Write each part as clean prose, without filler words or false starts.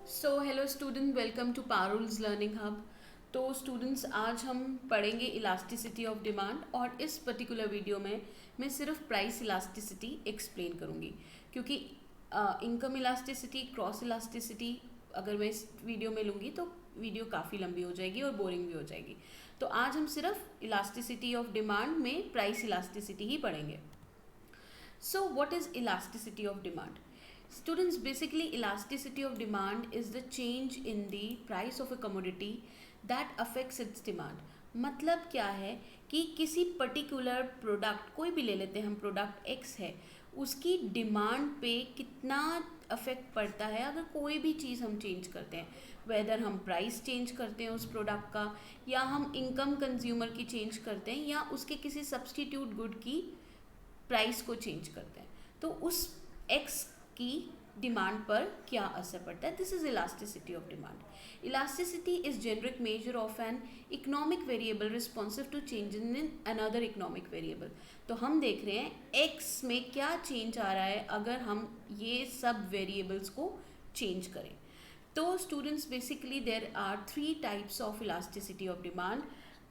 So hello student, welcome to Parul's learning hub. तो students, आज हम पढ़ेंगे इलास्टिसिटी ऑफ डिमांड और इस पर्टिकुलर वीडियो में मैं सिर्फ प्राइस इलास्टिसिटी एक्सप्लेन करूँगी, क्योंकि इनकम इलास्टिसिटी, क्रॉस इलास्टिसिटी अगर मैं इस वीडियो में लूँगी तो वीडियो काफ़ी लंबी हो जाएगी और बोरिंग भी हो जाएगी। तो आज हम सिर्फ इलास्टिसिटी ऑफ डिमांड में प्राइस इलास्टिसिटी ही पढ़ेंगे। So, what is elasticity of demand? Students, basically, elasticity of demand is the change in the price of a commodity that affects its demand. मतलब क्या है कि किसी पर्टिकुलर प्रोडक्ट, कोई भी ले लेते हैं हम, प्रोडक्ट एक्स है, उसकी डिमांड पे कितना अफेक्ट पड़ता है अगर कोई भी चीज़ हम चेंज करते हैं, वेदर हम प्राइस चेंज करते हैं उस प्रोडक्ट का, या हम इनकम कंज्यूमर की चेंज करते हैं, या उसके किसी सब्सटीट्यूट गुड की प्राइस को चेंज करते हैं, तो उस एक्स की डिमांड पर क्या असर पड़ता है। This is elasticity of demand. Elasticity is generic measure of an economic variable responsive to change in another economic variable. तो हम देख रहे हैं एक्स में क्या चेंज आ रहा है अगर हम ये सब वेरिएबल्स को चेंज करें। तो students, basically there are three types of elasticity of demand.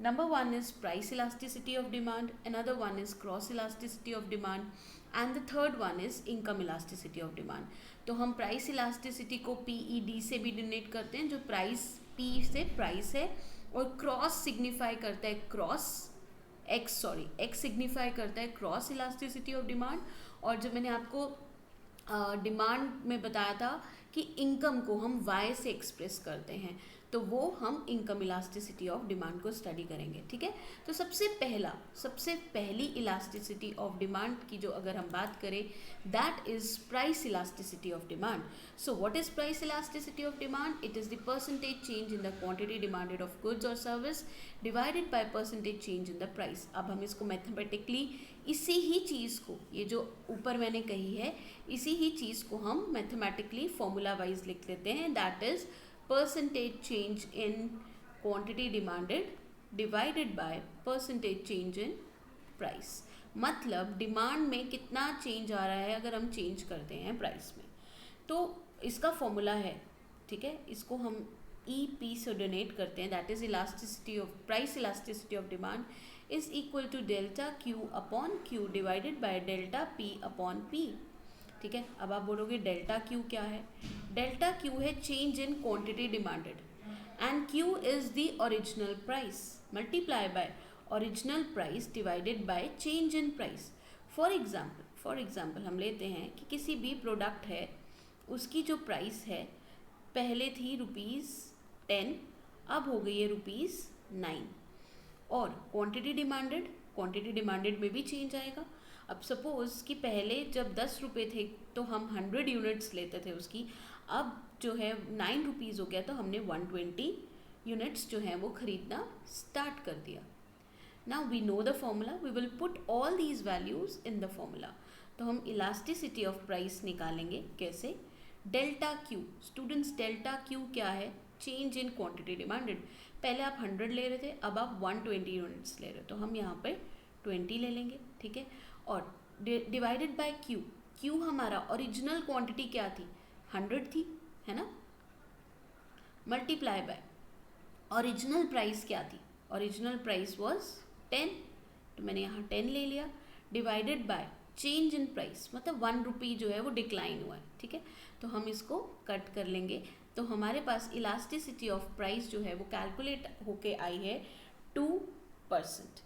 Number one is price elasticity of demand, another one is cross elasticity of demand, and the third one is income elasticity of demand. तो हम price elasticity को PED से भी denote करते हैं, जो price P से price है, और क्रॉस सिग्निफाई करता है एक्स सिग्निफाई करता है क्रॉस इलास्टिसिटी ऑफ डिमांड। और जब मैंने आपको डिमांड में बताया था कि इनकम को हम वाई से एक्सप्रेस करते हैं, तो वो हम इनकम इलास्टिसिटी ऑफ डिमांड को स्टडी करेंगे। ठीक है, तो सबसे पहली इलास्टिसिटी ऑफ डिमांड की जो अगर हम बात करें, that is price elasticity of demand. So what is price elasticity of demand? It is the percentage change in the quantity demanded of goods और service divided by percentage change in the price. अब हम इसको mathematically इसी ही चीज़ को, ये जो ऊपर मैंने कही है, इसी ही चीज़ को हम मैथमेटिकली फॉर्मूला वाइज लिख लेते हैं. That is percentage change in quantity demanded divided by percentage change in price. मतलब डिमांड में कितना चेंज आ रहा है अगर हम चेंज करते हैं प्राइस में. तो इसका फॉर्मूला है, ठीक है, इसको हम EP से डोनेट करते हैं. That is elasticity of price elasticity of demand is equal to delta Q upon Q divided by delta P upon P. ठीक है, अब आप बोलोगे डेल्टा क्यू क्या है? डेल्टा क्यू है change in quantity demanded, and Q is the original price multiply by original price divided by change in price. For example हम लेते हैं कि किसी भी प्रोडक्ट है, उसकी जो प्राइस है पहले थी ₹10, अब हो गई है ₹9, और क्वांटिटी डिमांडेड में भी चेंज आएगा. अब सपोज़ कि पहले जब 10 रुपये थे तो हम 100 यूनिट्स लेते थे उसकी, अब जो है 9 रुपीज़ हो गया तो हमने 120 यूनिट्स जो हैं वो ख़रीदना स्टार्ट कर दिया. Now we know the formula, we will put all these values in the formula. तो हम इलास्टिसिटी ऑफ प्राइस निकालेंगे कैसे? Delta Q. Students, delta Q क्या है? Change in quantity demanded. पहले आप 100 ले रहे थे, अब आप 120 यूनिट्स ले रहे हो, तो हम यहाँ पे 20 ले लेंगे. ठीक है, और डिवाइडेड बाय क्यू. क्यू हमारा ओरिजिनल क्वांटिटी क्या थी? 100 थी, है ना. मल्टीप्लाई बाय ओरिजिनल प्राइस क्या थी? ओरिजिनल प्राइस वाज 10, तो मैंने यहाँ 10 ले लिया. Divided by change in price, मतलब 1 रुपी जो है वो डिक्लाइन हुआ है. ठीक है, तो हम इसको कट कर लेंगे. तो हमारे पास इलास्टिसिटी ऑफ प्राइस जो है वो कैलकुलेट होके आई है 2%.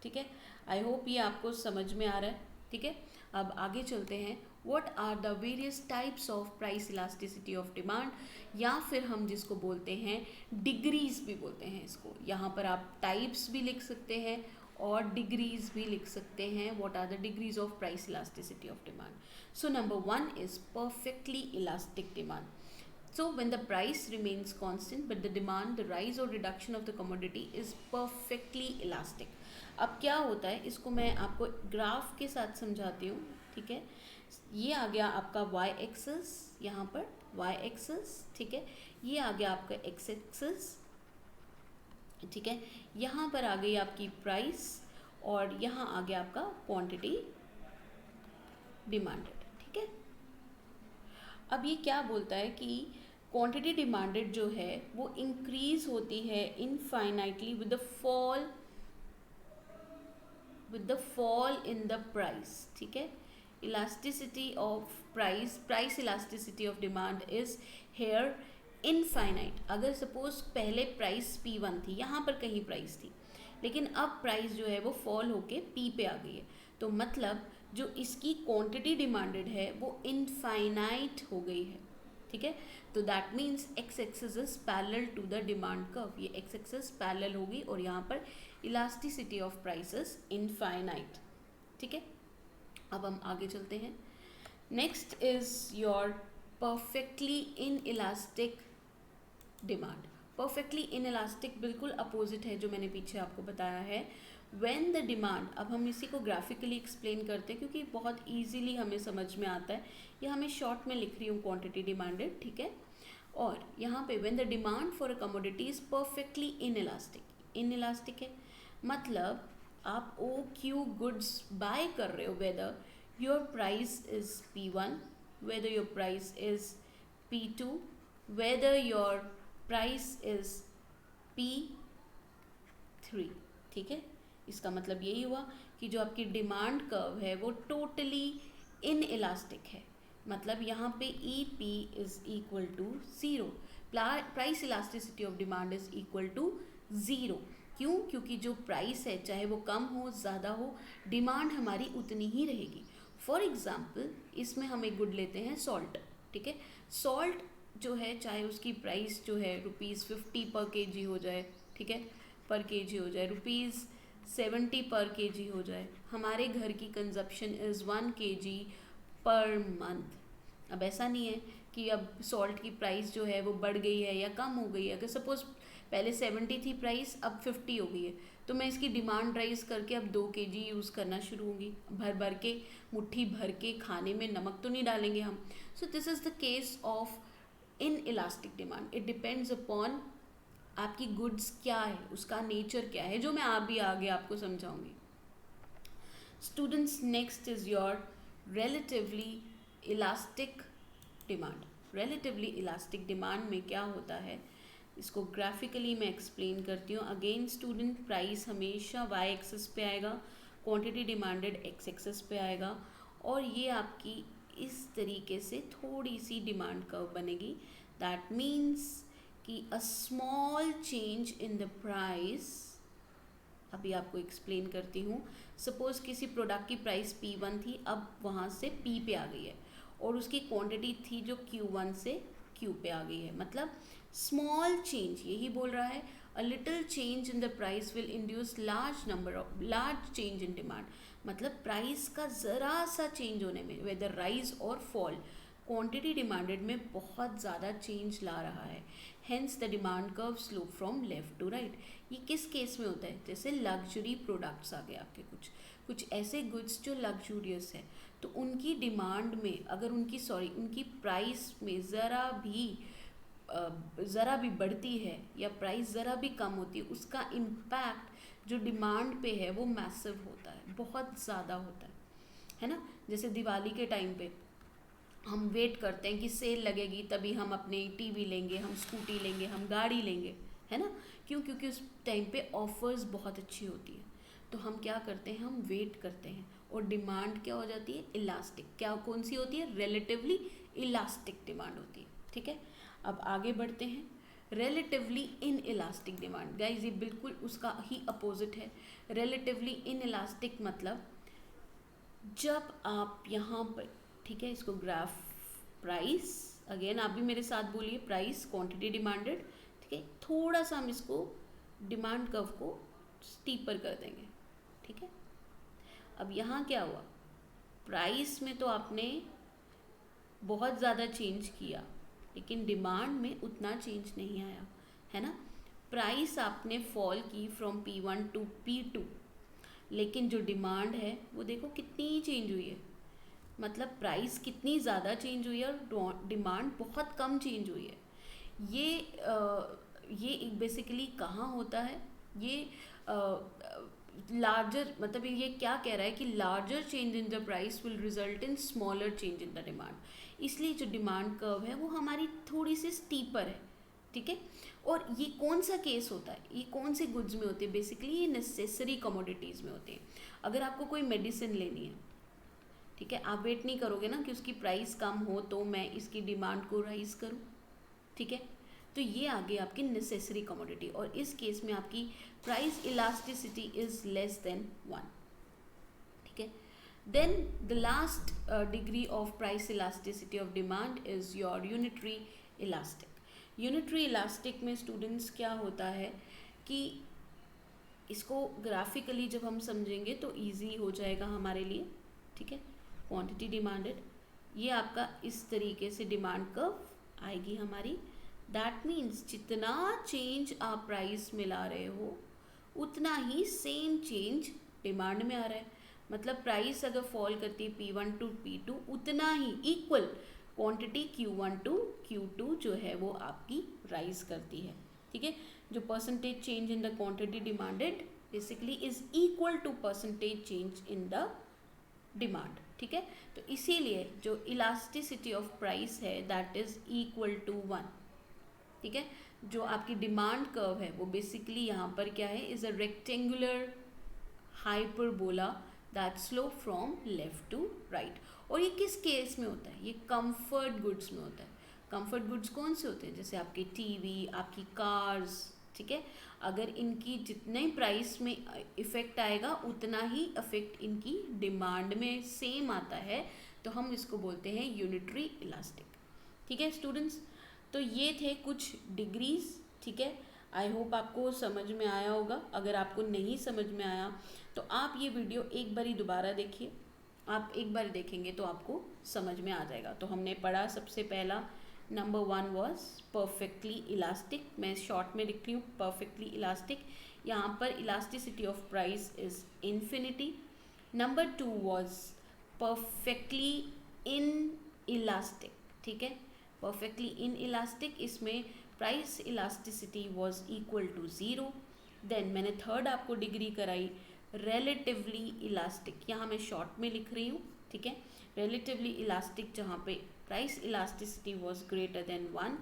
ठीक है, आई होप ये आपको समझ में आ रहा है. ठीक है, अब आगे चलते हैं. What are the various types of price elasticity of demand, या फिर हम जिसको बोलते हैं डिग्रीज भी बोलते हैं इसको. यहाँ पर आप टाइप्स भी लिख सकते हैं और डिग्रीज भी लिख सकते हैं. What are the degrees of price elasticity of demand? So number 1 is perfectly elastic demand. So when the price remains constant but the demand, the rise or reduction of the commodity is perfectly elastic. अब क्या होता है, इसको मैं आपको graph के साथ समझाती हूँ. ठीक है, ये आ गया आपका y एक्सिस, यहाँ पर y एक्सिस. ठीक है, ये आ गया आपका x एक्सिस. ठीक है, यहाँ पर आ गई आपकी प्राइस, और यहाँ आ गया आपका क्वांटिटी डिमांडेड. ठीक है, अब ये क्या बोलता है कि क्वांटिटी डिमांडेड जो है वो इंक्रीज होती है infinitely with the fall in the price, ठीक है। Elasticity of price elasticity of demand is here infinite. अगर सपोज पहले प्राइस P1 थी, यहाँ पर कहीं प्राइस थी, लेकिन अब प्राइस जो है वो फॉल होके P पे आ गई है, तो मतलब जो इसकी क्वांटिटी डिमांडेड है वो इनफाइनाइट हो गई है, ठीक है। तो that means X axis is parallel to the demand curve, ये एक्स एक्सिस पैरेलल होगी और यहाँ पर इलास्टिसिटी ऑफ प्राइसेस इनफाइनाइट, ठीक है। अब हम आगे चलते हैं। Next is your perfectly in elastic demand. Perfectly in elastic बिल्कुल अपोजिट है जो मैंने पीछे आपको बताया है। व्हेन द डिमांड, अब हम इसी को ग्राफिकली एक्सप्लेन करते हैं क्योंकि बहुत ईजिली हमें समझ में आता है, या हमें शॉर्ट में लिख रही हूँ क्वांटिटी डिमांडेड, ठीक है। और यहाँ पे when the demand for a commodity is perfectly in elastic है, मतलब आप OQ गुड्स बाय कर रहे हो, whether your price is P1, whether your price is P2, whether your price is P3, ठीक है। इसका मतलब यही हुआ कि जो आपकी डिमांड कर्व है वो टोटली इन इलास्टिक है, मतलब यहाँ पे EP is equal to 0, price elasticity of demand is equal to 0। क्यों? क्योंकि जो प्राइस है चाहे वो कम हो ज़्यादा हो, डिमांड हमारी उतनी ही रहेगी। फॉर एग्जाम्पल इसमें हम एक गुड लेते हैं सॉल्ट, ठीक है। सॉल्ट जो है चाहे उसकी प्राइस जो है ₹50 पर kg हो जाए, ठीक है, पर kg हो जाए, ₹70 पर kg हो जाए, हमारे घर की consumption is 1 kg per month. अब ऐसा नहीं है कि अब सॉल्ट की प्राइस जो है वो बढ़ गई है या कम हो गई है। अगर सपोज़ पहले 70 थी प्राइस, अब 50 हो गई है, तो मैं इसकी डिमांड राइज करके अब 2 kg यूज़ करना शुरू होंगी, भर के मुट्ठी भर के खाने में नमक तो नहीं डालेंगे हम। So this is the case of in elastic demand. It depends upon आपकी गुड्स क्या है, उसका नेचर क्या है, जो मैं भी आगे आपको समझाऊंगी। Students, next is your relatively elastic demand. relatively elastic demand में क्या होता है, इसको ग्राफिकली मैं एक्सप्लेन करती हूँ। अगेन स्टूडेंट, प्राइस हमेशा y एक्सिस पे आएगा, क्वांटिटी डिमांडेड x एक्सिस पे आएगा, और ये आपकी इस तरीके से थोड़ी सी डिमांड कर्व बनेगी। दैट मीन्स कि a small change in the price, अभी आपको एक्सप्लेन करती हूँ। सपोज़ किसी प्रोडक्ट की प्राइस P1 थी, अब वहाँ से P पे आ गई है, और उसकी क्वांटिटी थी जो Q1 से Q पे आ गई है, मतलब स्मॉल चेंज, यही बोल रहा है। A little change in the price will induce large change in demand, मतलब प्राइस का ज़रा सा चेंज होने में, वेदर राइज और फॉल, क्वांटिटी डिमांडेड में बहुत ज़्यादा चेंज ला रहा है। Hence the demand curve slope from left to right. ये किस केस में होता है, जैसे लग्जरी प्रोडक्ट्स आ गए आपके, कुछ ऐसे गुड्स जो लग्जूरियस है, तो उनकी डिमांड में अगर उनकी प्राइस में ज़रा भी बढ़ती है या प्राइस ज़रा भी कम होती है, उसका इम्पैक्ट जो डिमांड पे है वो मैसिव होता है, बहुत ज़्यादा होता है ना। जैसे दिवाली के टाइम पे हम वेट करते हैं कि सेल लगेगी तभी हम अपने टीवी लेंगे, हम स्कूटी लेंगे, हम गाड़ी लेंगे, है ना। क्यों? क्योंकि उस टाइम पे ऑफर्स बहुत अच्छी होती है, तो हम क्या करते हैं, हम वेट करते हैं, और डिमांड क्या हो जाती है, इलास्टिक। क्या कौन सी होती है, रिलेटिवली इलास्टिक डिमांड होती है, ठीक है। अब आगे बढ़ते हैं, relatively in elastic demand. Guys ये बिल्कुल उसका ही अपोजिट है। रिलेटिवली इन इलास्टिक मतलब जब आप यहाँ पर, ठीक है, इसको ग्राफ प्राइस, अगेन आप भी मेरे साथ बोलिए, प्राइस क्वांटिटी डिमांडेड, ठीक है, थोड़ा सा हम इसको डिमांड कर्व को स्टीपर कर देंगे, ठीक है। अब यहाँ क्या हुआ, प्राइस में तो आपने बहुत ज़्यादा चेंज किया, लेकिन डिमांड में उतना चेंज नहीं आया, है ना। प्राइस आपने फॉल की फ्रॉम P1 टू P2, लेकिन जो डिमांड है वो देखो कितनी चेंज हुई है, मतलब प्राइस कितनी ज़्यादा चेंज हुई है और डिमांड बहुत कम चेंज हुई है। ये बेसिकली कहाँ होता है, ये लार्जर, मतलब ये क्या कह रहा है कि larger change in the price will result in smaller change in the demand. इसलिए जो डिमांड कर्व है वो हमारी थोड़ी सी स्टीपर है, ठीक है। और ये कौन सा केस होता है, ये कौन से गुड्स में होते हैं, बेसिकली ये नेसेसरी कमोडिटीज़ में होते हैं। अगर आपको कोई मेडिसिन लेनी है, ठीक है, आप वेट नहीं करोगे ना कि उसकी प्राइस कम हो तो मैं इसकी डिमांड को राइज करूं, ठीक है। तो ये आ गई आपकी नेसेसरी कमोडिटी, और इस केस में आपकी price elasticity is less than 1, ठीक है। Then the last degree of price elasticity of demand is your unitary elastic. Unitary elastic में स्टूडेंट्स क्या होता है कि इसको ग्राफिकली जब हम समझेंगे तो इजी हो जाएगा हमारे लिए, ठीक है। क्वांटिटी डिमांडेड, ये आपका इस तरीके से डिमांड कर्व आएगी हमारी। दैट मीन्स जितना चेंज आप प्राइस में ला रहे हो उतना ही सेम चेंज डिमांड में आ रहा है। मतलब प्राइस अगर फॉल करती है P1 टू P2, उतना ही equal quantity Q1 to Q2 जो है वो आपकी राइज करती है, ठीक है। जो percentage change in the quantity demanded basically is equal to percentage change in the demand, ठीक है। तो इसीलिए जो इलास्टिसिटी ऑफ प्राइस है दैट इज इक्वल टू 1, ठीक है। जो आपकी डिमांड कर्व है वो बेसिकली यहाँ पर क्या है, is a rectangular hyperbola that slope from left to right. और ये किस केस में होता है, ये कंफर्ट गुड्स में होता है। कंफर्ट गुड्स कौन से होते हैं, जैसे आपके टीवी, आपकी कार्स, ठीक है। अगर इनकी जितने प्राइस में इफ़ेक्ट आएगा उतना ही इफेक्ट इनकी डिमांड में सेम आता है, तो हम इसको बोलते हैं यूनिटरी इलास्टिक, ठीक है स्टूडेंट्स। तो ये थे कुछ डिग्रीज, ठीक है। आई होप आपको समझ में आया होगा। अगर आपको नहीं समझ में आया तो आप ये वीडियो एक बारी दोबारा देखिए, आप एक बार देखेंगे तो आपको समझ में आ जाएगा। तो हमने पढ़ा, सबसे पहला नंबर 1 वॉज परफेक्टली इलास्टिक, मैं शॉर्ट में लिख रही हूँ परफेक्टली इलास्टिक। यहाँ पर elasticity of price is infinity. Number 2 was perfectly inelastic, ठीक है, परफेक्टली इन इलास्टिक, इसमें price elasticity was equal to 0। Then मैंने थर्ड आपको डिग्री कराई रिलेटिवली इलास्टिक, यहाँ मैं शॉर्ट में लिख रही हूँ, ठीक है, रिलेटिवली इलास्टिक, जहाँ पे price elasticity was greater than 1।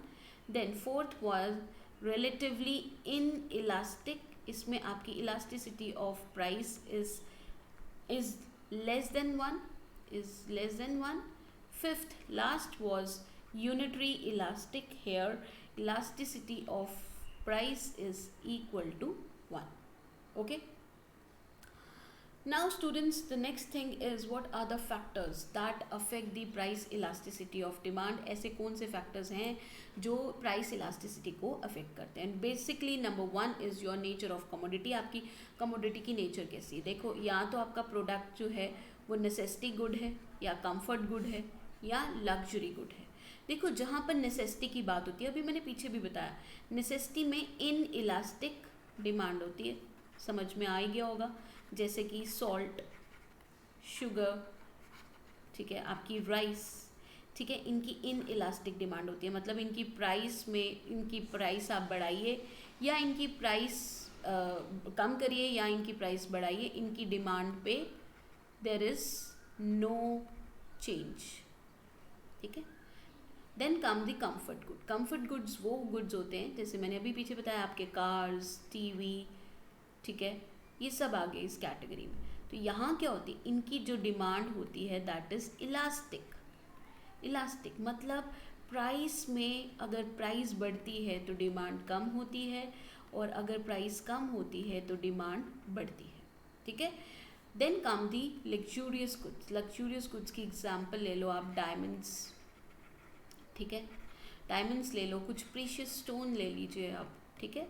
Then fourth was relatively inelastic, इसमें आपकी elasticity of price is less than 1, Fifth, last was unitary elastic. Here elasticity of price is equal to 1. Okay. Now students, the next thing is what are the factors that affect the price elasticity of demand. ऐसे कौन से factors हैं जो price elasticity को affect करते हैं. Basically number 1 is your nature of commodity. आपकी commodity की nature कैसी है. देखो, या तो आपका product जो है वो necessity good है, या comfort good है, या luxury good है. देखो, जहाँ पर necessity की बात होती है, अभी मैंने पीछे भी बताया, necessity में inelastic demand होती है, समझ में आ ही गया होगा. जैसे कि सॉल्ट, शुगर, ठीक है, आपकी राइस, ठीक है, इनकी इन इलास्टिक डिमांड होती है. मतलब इनकी प्राइस आप बढ़ाइए या इनकी प्राइस कम करिए या इनकी प्राइस बढ़ाइए, इनकी डिमांड पे देयर इज नो चेंज, ठीक है. Then come the comfort good. Comfort goods वो गुड्स होते हैं, जैसे मैंने अभी पीछे बताया, आपके कार्स, टीवी, ठीक है, ये सब आ गए इस कैटेगरी में. तो यहाँ क्या होती है, इनकी जो डिमांड होती है दैट इज इलास्टिक. इलास्टिक मतलब प्राइस में अगर प्राइस बढ़ती है तो डिमांड कम होती है, और अगर प्राइस कम होती है तो डिमांड बढ़ती है, ठीक है. देन कम दी लग्जूरियस गुड्स. लग्जूरियस गुड्स की एग्जांपल ले लो आप, डायमंड्स, ठीक है, डायमंड्स ले लो, कुछ प्रीशियस स्टोन ले लीजिए आप, ठीक है.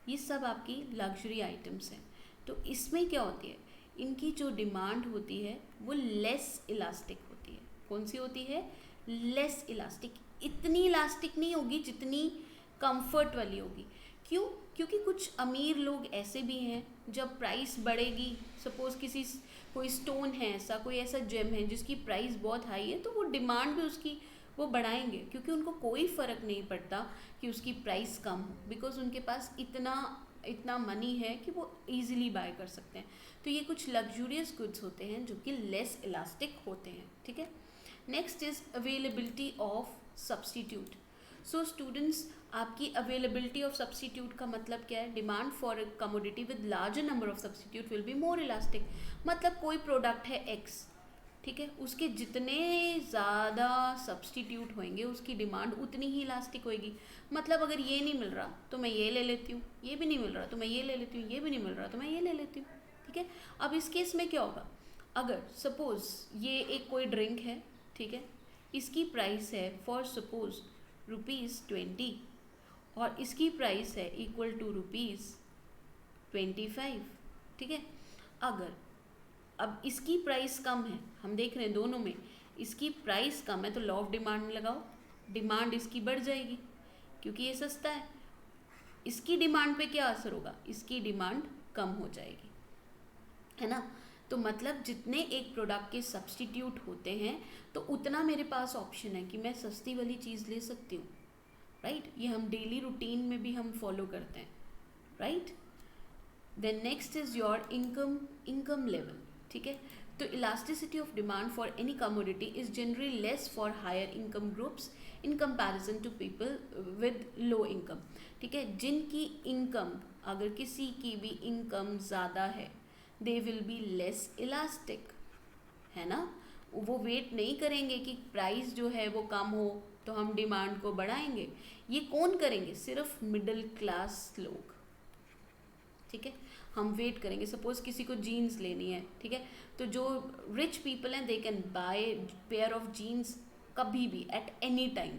ये सब आपकी लग्जरी आइटम्स हैं. तो इसमें क्या होती है, इनकी जो डिमांड होती है वो लेस इलास्टिक होती है. कौन सी होती है, लेस इलास्टिक. इतनी इलास्टिक नहीं होगी जितनी कंफर्ट वाली होगी. क्यों, क्योंकि कुछ अमीर लोग ऐसे भी हैं, जब प्राइस बढ़ेगी, सपोज कोई स्टोन है ऐसा, कोई ऐसा जेम है जिसकी प्राइस बहुत हाई है, तो वो डिमांड भी उसकी वो बढ़ाएंगे, क्योंकि उनको कोई फ़र्क नहीं पड़ता कि उसकी प्राइस कम हो, बिकॉज उनके पास इतना मनी है कि वो ईजिली बाय कर सकते हैं. तो ये कुछ लग्जूरियस गुड्स होते हैं जो कि लेस इलास्टिक होते हैं, ठीक है. Next is availability of substitute. So students, आपकी अवेलेबिलिटी ऑफ सब्सटीट्यूट का मतलब क्या है? Demand for a commodity with larger number of substitute will be more elastic. मतलब कोई प्रोडक्ट है एक्स, ठीक है, उसके जितने ज़्यादा सब्सटीट्यूट होंगे उसकी डिमांड उतनी ही इलास्टिक होएगी. मतलब अगर ये नहीं मिल रहा तो मैं ये ले लेती हूँ, ये भी नहीं मिल रहा तो मैं ये ले लेती हूँ, ये भी नहीं मिल रहा तो मैं ये ले लेती हूँ. ठीक है. अब इस केस में क्या होगा? अगर सपोज ये एक कोई ड्रिंक है, ठीक है, इसकी प्राइस है फॉर सपोज ₹20 और इसकी प्राइस है इक्वल टू ₹25. ठीक है. अगर अब इसकी प्राइस कम है, हम देख रहे हैं दोनों में इसकी प्राइस कम है, तो लॉ ऑफ डिमांड लगाओ, डिमांड इसकी बढ़ जाएगी क्योंकि ये सस्ता है. इसकी डिमांड पे क्या असर होगा? इसकी डिमांड कम हो जाएगी, है ना. तो मतलब जितने एक प्रोडक्ट के सब्सटीट्यूट होते हैं तो उतना मेरे पास ऑप्शन है कि मैं सस्ती वाली चीज़ ले सकती हूँ. राइट. ये हम डेली रूटीन में भी हम फॉलो करते हैं. Right. Then next is your income level. ठीक है. तो elasticity of demand for any commodity is generally less for higher income groups in comparison to people with low income. ठीक है. जिनकी इनकम, अगर किसी की भी इनकम ज़्यादा है, they will be less elastic, है ना. वो वेट नहीं करेंगे कि प्राइस जो है वो कम हो तो हम डिमांड को बढ़ाएंगे. ये कौन करेंगे? सिर्फ मिडिल क्लास लोग. ठीक है. हम वेट करेंगे. सपोज किसी को जीन्स लेनी है, ठीक है, तो जो रिच पीपल हैं they can buy pair of jeans कभी भी at any time.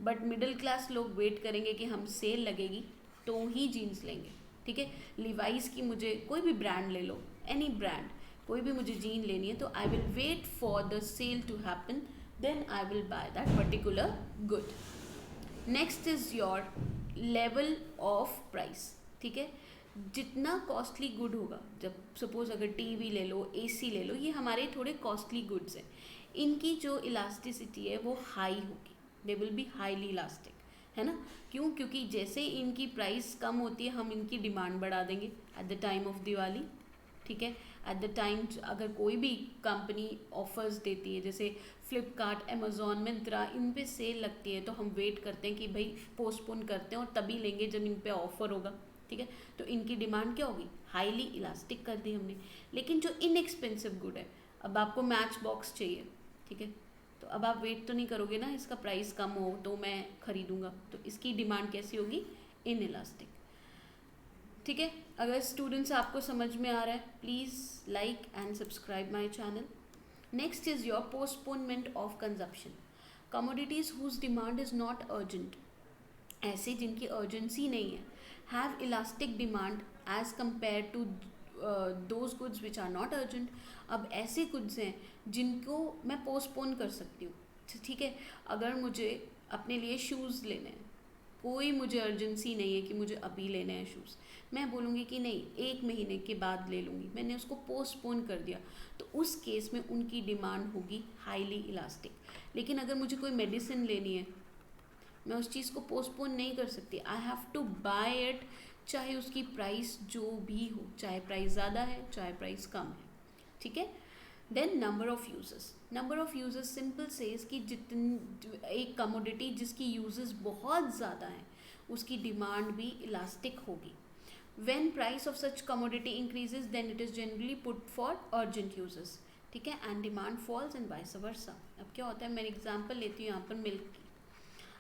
But middle class लोग वेट करेंगे कि हम सेल लगेगी तो ही जीन्स लेंगे. ठीक है. लिवाइस की मुझे कोई भी ब्रांड ले लो, एनी ब्रांड, कोई भी मुझे जीन लेनी है तो I will wait for the sale to happen, then I will buy that particular good. Next is your level of price. ठीक है. जितना कॉस्टली गुड होगा, जब सपोज अगर टीवी ले लो, एसी ले लो, ये हमारे थोड़े कॉस्टली गुड्स हैं, इनकी जो इलास्टिसिटी है वो हाई होगी. They will be highly elastic, है ना. क्यों? क्योंकि जैसे ही इनकी प्राइस कम होती है हम इनकी डिमांड बढ़ा देंगे at the time of Diwali. ठीक है. एट द टाइम अगर कोई भी कंपनी ऑफर्स देती है, जैसे फ्लिपकार्ट, अमेज़ॉन, मिंत्रा, इन पे सेल लगती है तो हम वेट करते हैं कि भाई पोस्टपोन करते हैं और तभी लेंगे जब इन पे ऑफर होगा. ठीक है. तो इनकी डिमांड क्या होगी? हाईली इलास्टिक कर दी हमने. लेकिन जो इनएक्सपेंसिव गुड है, अब आपको मैच बॉक्स चाहिए, ठीक है, तो अब आप वेट तो नहीं करोगे ना इसका प्राइस कम हो तो मैं खरीदूंगा, तो इसकी डिमांड कैसी होगी? In elastic. ठीक है. अगर स्टूडेंट्स आपको समझ में आ रहा है, please like and subscribe my channel. Next is your postponement of consumption. Commodities whose demand is not urgent, ऐसे जिनकी अर्जेंसी नहीं है, have elastic demand as compared to those goods which are not urgent. अब ऐसे goods हैं जिनको मैं postpone कर सकती हूँ. ठीक है. अगर मुझे अपने लिए शूज़ लेने हैं, कोई मुझे अर्जेंसी नहीं है कि मुझे अभी लेने हैं शूज़, मैं बोलूँगी कि नहीं 1 महीने के बाद ले लूँगी, मैंने उसको पोस्टपोन कर दिया, तो उस केस में उनकी डिमांड होगी हाईली इलास्टिक. लेकिन अगर मुझे कोई मेडिसिन लेनी है, मैं उस चीज़ को पोस्टपोन नहीं कर सकती. I have to buy it, चाहे उसकी प्राइस जो भी हो, चाहे प्राइस ज़्यादा है चाहे प्राइस कम है. ठीक है. Then number of uses. Number of uses simple says कि जितनी एक कमोडिटी जिसकी यूजेस बहुत ज़्यादा हैं उसकी डिमांड भी इलास्टिक होगी. When price of such commodity increases then it is generally put for urgent uses. ठीक है. And demand falls and vice versa. अब क्या होता है, मैं एग्जाम्पल लेती हूँ यहाँ पर मिल्क की.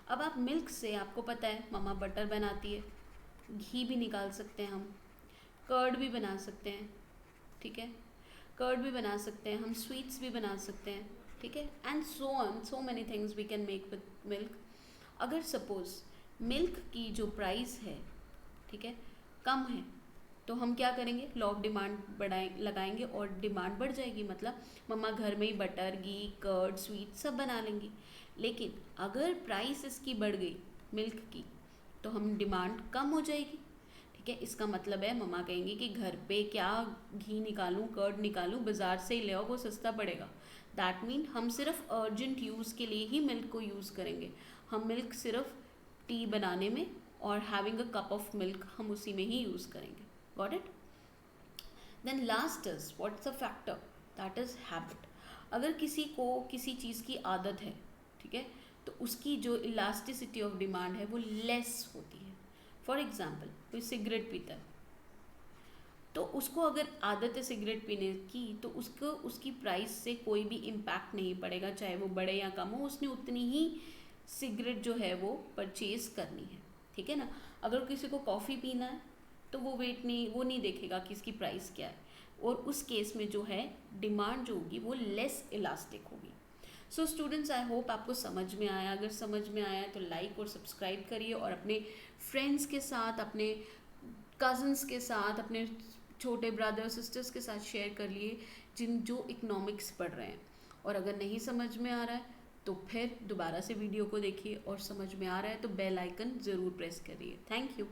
अब आप मिल्क से, आपको पता है मम्मा बटर बनाती है, घी भी निकाल सकते हैं हम, कर्ड भी बना सकते हैं. ठीक है. कर्ड भी बना सकते हैं हम, स्वीट्स भी बना सकते हैं. ठीक है. And so on, so many things we can make with milk. अगर सपोज मिल्क की जो प्राइस है, ठीक है, कम है, तो हम क्या करेंगे? लॉ ऑफ डिमांड लगाएंगे और डिमांड बढ़ जाएगी. मतलब मम्मा घर में ही बटर, घी, कर्ड, स्वीट सब बना लेंगी. लेकिन अगर प्राइस इसकी बढ़ गई मिल्क की तो हम डिमांड कम हो जाएगी. ठीक है. इसका मतलब है मम्मा कहेंगी कि घर पे क्या घी निकालूं, कर्ड निकालूं, बाज़ार से ही ले आओ, वो सस्ता पड़ेगा. दैट मीन हम सिर्फ अर्जेंट यूज़ के लिए ही मिल्क को यूज़ करेंगे. हम मिल्क सिर्फ टी बनाने में और having a cup of milk हम उसी में ही यूज़ करेंगे. Got it? Then last is, what's the factor? That is habit. अगर किसी को किसी चीज़ की आदत है, ठीक है, तो उसकी जो इलास्टिसिटी ऑफ डिमांड है वो लेस होती है। फॉर एग्जाम्पल कोई सिगरेट पीता है, तो उसको अगर आदत है सिगरेट पीने की, तो उसको उसकी प्राइस से कोई भी इम्पैक्ट नहीं पड़ेगा, चाहे वो बढ़े या कम हो, उसने उतनी ही सिगरेट जो है वो परचेज करनी है, ठीक है ना। अगर किसी को कॉफ़ी पीना है तो वो नहीं देखेगा कि इसकी प्राइस क्या है, और उस केस में जो है डिमांड जो होगी वो लेस इलास्टिक होगी। सो स्टूडेंट्स, आई होप आपको समझ में आया। अगर समझ में आया तो लाइक और सब्सक्राइब करिए, और अपने फ्रेंड्स के साथ, अपने कज़न्स के साथ, अपने छोटे ब्रदर सिस्टर्स के साथ शेयर कर लिए जो इकोनॉमिक्स पढ़ रहे हैं। और अगर नहीं समझ में आ रहा है तो फिर दोबारा से वीडियो को देखिए, और समझ में आ रहा है तो बेल आइकन ज़रूर प्रेस करिए। Thank you.